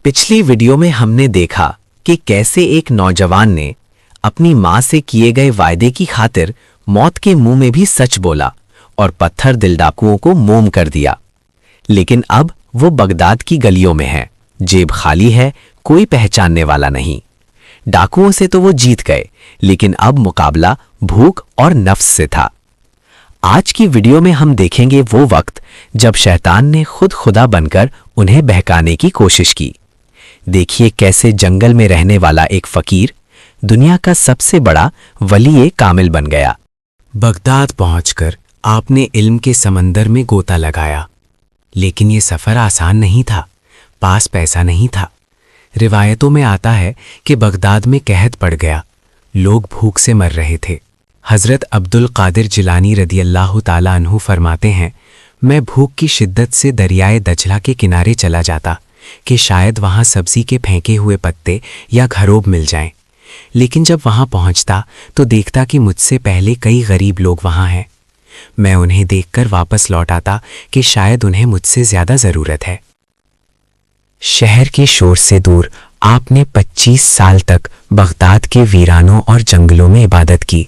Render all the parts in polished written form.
पिछली वीडियो में हमने देखा कि कैसे एक नौजवान ने अपनी मां से किए गए वायदे की खातिर मौत के मुंह में भी सच बोला और पत्थर दिल डाकुओं को मोम कर दिया। लेकिन अब वो बगदाद की गलियों में है, जेब खाली है, कोई पहचानने वाला नहीं। डाकुओं से तो वो जीत गए, लेकिन अब मुकाबला भूख और नफ्स से था। आज की वीडियो में हम देखेंगे वो वक्त जब शैतान ने खुद खुदा बनकर उन्हें बहकाने की कोशिश की। देखिए कैसे जंगल में रहने वाला एक फकीर दुनिया का सबसे बड़ा वली कामिल बन गया। बगदाद पहुंचकर आपने इल्म के समंदर में गोता लगाया, लेकिन ये सफ़र आसान नहीं था। पास पैसा नहीं था। रिवायतों में आता है कि बगदाद में कहत पड़ गया, लोग भूख से मर रहे थे। हज़रत अब्दुल कादिर जिलानी रदियल्लाहु ताला अन्हु फरमाते हैं, मैं भूख की शिद्दत से दरियाए दजला के किनारे चला जाता कि शायद वहाँ सब्जी के फेंके हुए पत्ते या घरोब मिल जाएं। लेकिन जब वहाँ पहुँचता तो देखता कि मुझसे पहले कई गरीब लोग वहाँ हैं। मैं उन्हें देखकर वापस लौट आता कि शायद उन्हें मुझसे ज़्यादा ज़रूरत है। शहर के शोर से दूर आपने 25 साल तक बगदाद के वीरानों और जंगलों में इबादत की।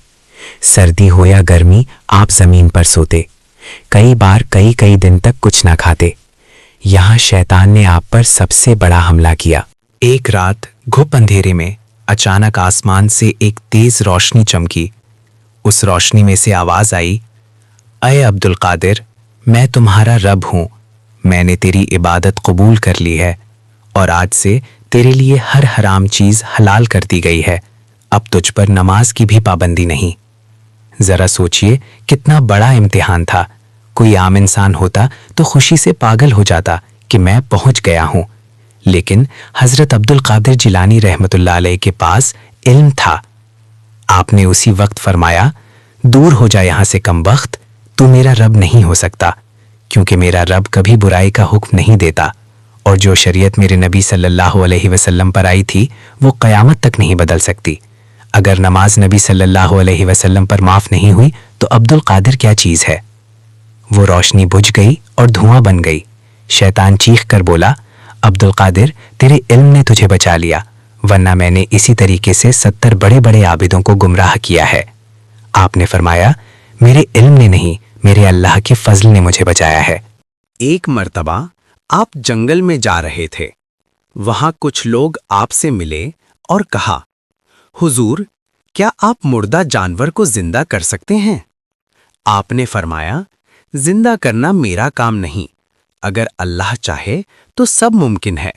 सर्दी हो या गर्मी आप ज़मीन पर सोते, कई बार कई दिन तक कुछ ना खाते। यहाँ शैतान ने आप पर सबसे बड़ा हमला किया। एक रात घुप अंधेरे में अचानक आसमान से एक तेज रोशनी चमकी। उस रोशनी में से आवाज़ आई, अय अब्दुल कादिर, मैं तुम्हारा रब हूँ। मैंने तेरी इबादत कबूल कर ली है और आज से तेरे लिए हर हराम चीज़ हलाल कर दी गई है। अब तुझ पर नमाज की भी पाबंदी नहीं। ज़रा सोचिए कितना बड़ा इम्तिहान था। कोई आम इंसान होता तो खुशी से पागल हो जाता कि मैं पहुंच गया हूं, लेकिन हज़रत अब्दुल कादिर जिलानी रहमतुल्लाह अलैह के पास इल्म था। आपने उसी वक्त फरमाया, दूर हो जा यहां से कमबख्त, तू मेरा रब नहीं हो सकता, क्योंकि मेरा रब कभी बुराई का हुक्म नहीं देता और जो शरीयत मेरे नबी सल्लल्लाहु अलैहि वसल्लम पर आई थी वो क़यामत तक नहीं बदल सकती। अगर नमाज नबी सल्लल्लाहु अलैहि वसल्लम पर माफ़ नहीं हुई तो अब्दुल कादिर क्या चीज़ है। वो रोशनी बुझ गई और धुआं बन गई। शैतान चीख कर बोला, अब्दुल कादिर, तेरे इल्म ने तुझे बचा लिया, वरना मैंने इसी तरीके से 70 बड़े बड़े आबिदों को गुमराह किया है। आपने फरमाया, मेरे इल्म ने नहीं, मेरे अल्लाह के फजल ने मुझे बचाया है। एक मर्तबा आप जंगल में जा रहे थे। वहां कुछ लोग आपसे मिले और कहा, हुजूर, क्या आप मुर्दा जानवर को जिंदा कर सकते हैं? आपने फरमाया, जिंदा करना मेरा काम नहीं, अगर अल्लाह चाहे तो सब मुमकिन है।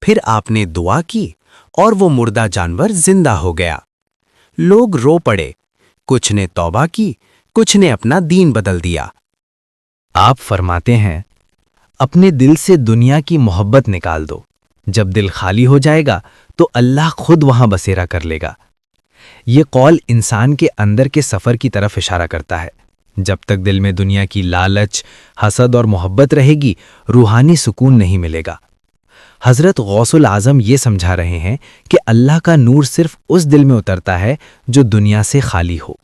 फिर आपने दुआ की और वो मुर्दा जानवर जिंदा हो गया। लोग रो पड़े, कुछ ने तौबा की, कुछ ने अपना दीन बदल दिया। आप फरमाते हैं, अपने दिल से दुनिया की मोहब्बत निकाल दो। जब दिल खाली हो जाएगा तो अल्लाह खुद वहां बसेरा कर लेगा। ये कौल इंसान के अंदर के सफ़र की तरफ इशारा करता है। जब तक दिल में दुनिया की लालच, हसद और मोहब्बत रहेगी, रूहानी सुकून नहीं मिलेगा। हज़रत गौसुल आज़म ये समझा रहे हैं कि अल्लाह का नूर सिर्फ उस दिल में उतरता है जो दुनिया से खाली हो।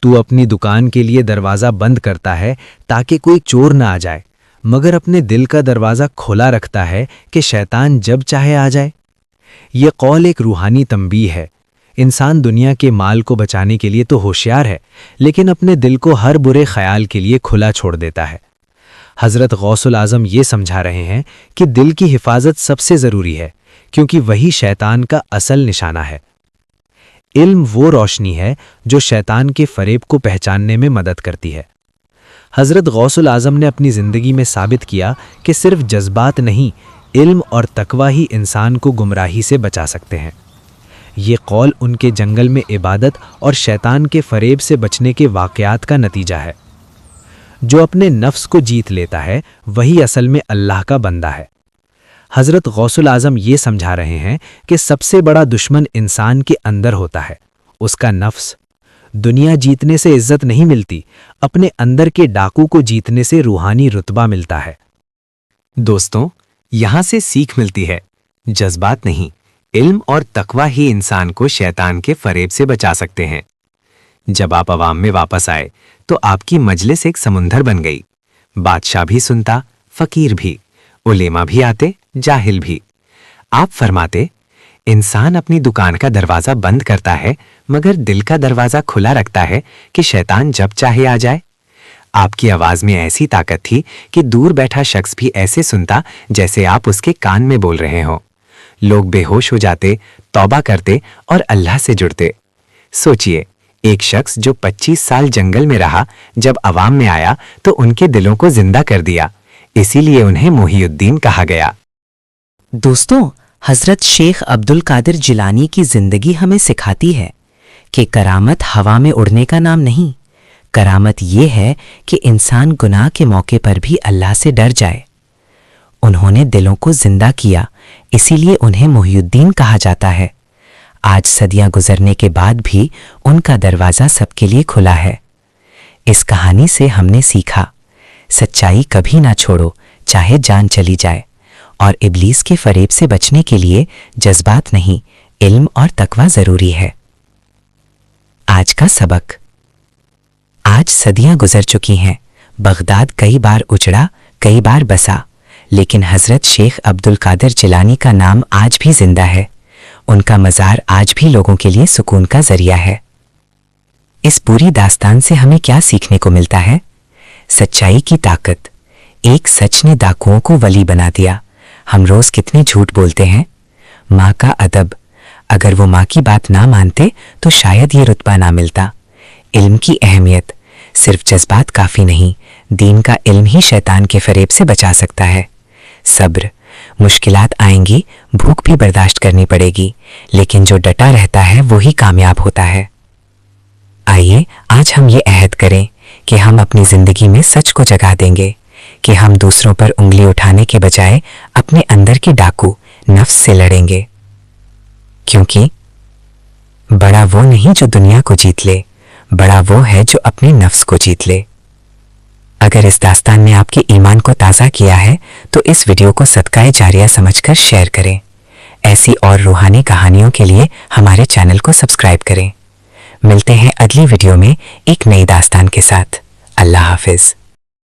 तू अपनी दुकान के लिए दरवाज़ा बंद करता है ताकि कोई चोर ना आ जाए, मगर अपने दिल का दरवाज़ा खोला रखता है कि शैतान जब चाहे आ जाए। ये कौल एक रूहानी तंबीह है। इंसान दुनिया के माल को बचाने के लिए तो होशियार है, लेकिन अपने दिल को हर बुरे ख्याल के लिए खुला छोड़ देता है। हज़रत गौसुल आज़म ये समझा रहे हैं कि दिल की हिफाजत सबसे ज़रूरी है, क्योंकि वही शैतान का असल निशाना है। इल्म वो रोशनी है जो शैतान के फरेब को पहचानने में मदद करती है। हज़रत गौसुल आज़म ने अपनी ज़िंदगी में साबित किया कि सिर्फ जज्बात नहीं, इल्म और तकवा ही इंसान को गुमराही से बचा सकते हैं। ये कौल उनके जंगल में इबादत और शैतान के फरेब से बचने के वाक़यात का नतीजा है। जो अपने नफ्स को जीत लेता है वही असल में अल्लाह का बंदा है। हज़रत गौसुल आज़म ये समझा रहे हैं कि सबसे बड़ा दुश्मन इंसान के अंदर होता है, उसका नफ्स। दुनिया जीतने से इज्जत नहीं मिलती, अपने अंदर के डाकू को जीतने से रूहानी रुतबा मिलता है। दोस्तों, यहाँ से सीख मिलती है, जज्बात नहीं, इल्म और तकवा ही इंसान को शैतान के फरेब से बचा सकते हैं। जब आप अवाम में वापस आए तो आपकी मजलिस एक समुंदर बन गई। बादशाह भी सुनता, फकीर भी, उलेमा भी आते, जाहिल भी। आप फरमाते, इंसान अपनी दुकान का दरवाजा बंद करता है मगर दिल का दरवाजा खुला रखता है कि शैतान जब चाहे आ जाए। आपकी आवाज में ऐसी ताकत थी कि दूर बैठा शख्स भी ऐसे सुनता जैसे आप उसके कान में बोल रहे हो। लोग बेहोश हो जाते, तौबा करते और अल्लाह से जुड़ते। सोचिए, एक शख्स जो 25 साल जंगल में रहा, जब अवाम में आया तो उनके दिलों को जिंदा कर दिया। इसीलिए उन्हें मोहिउद्दीन कहा गया। दोस्तों, हजरत शेख अब्दुल कादिर जिलानी की जिंदगी हमें सिखाती है कि करामत हवा में उड़ने का नाम नहीं, करामत ये है कि इंसान गुनाह के मौके पर भी अल्लाह से डर जाए। उन्होंने दिलों को जिंदा किया, इसीलिए उन्हें मोहिउद्दीन कहा जाता है। आज सदियां गुजरने के बाद भी उनका दरवाज़ा सबके लिए खुला है। इस कहानी से हमने सीखा, सच्चाई कभी ना छोड़ो, चाहे जान चली जाए। और इब्लीस के फरेब से बचने के लिए जज्बात नहीं, इल्म और तकवा ज़रूरी है। आज का सबक। आज सदियां गुजर चुकी हैं, बगदाद कई बार उजड़ा, कई बार बसा, लेकिन हज़रत शेख अब्दुल कादिर जिलानी का नाम आज भी जिंदा है। उनका मज़ार आज भी लोगों के लिए सुकून का जरिया है। इस पूरी दास्तान से हमें क्या सीखने को मिलता है? सच्चाई की ताकत। एक सच ने डाकुओं को वली बना दिया। हम रोज कितने झूठ बोलते हैं। माँ का अदब। अगर वो माँ की बात ना मानते तो शायद ये रुतबा ना मिलता। इल्म की अहमियत। सिर्फ जज्बात काफ़ी नहीं, दीन का इल्म ही शैतान के फरेब से बचा सकता है। सब्र। मुश्किलात आएंगी, भूख भी बर्दाश्त करनी पड़ेगी, लेकिन जो डटा रहता है वो ही कामयाब होता है। आइए आज हम ये अहद करें कि हम अपनी ज़िंदगी में सच को जगा देंगे, कि हम दूसरों पर उंगली उठाने के बजाय अपने अंदर के डाकू नफ्स से लड़ेंगे। क्योंकि बड़ा वो नहीं जो दुनिया को जीत ले, बड़ा वो है जो अपने नफ्स को जीत ले। अगर इस दास्तान ने आपके ईमान को ताज़ा किया है तो इस वीडियो को सदकाए जारिया समझकर शेयर करें। ऐसी और रूहानी कहानियों के लिए हमारे चैनल को सब्सक्राइब करें। मिलते हैं अगली वीडियो में एक नई दास्तान के साथ। अल्लाह हाफिज़।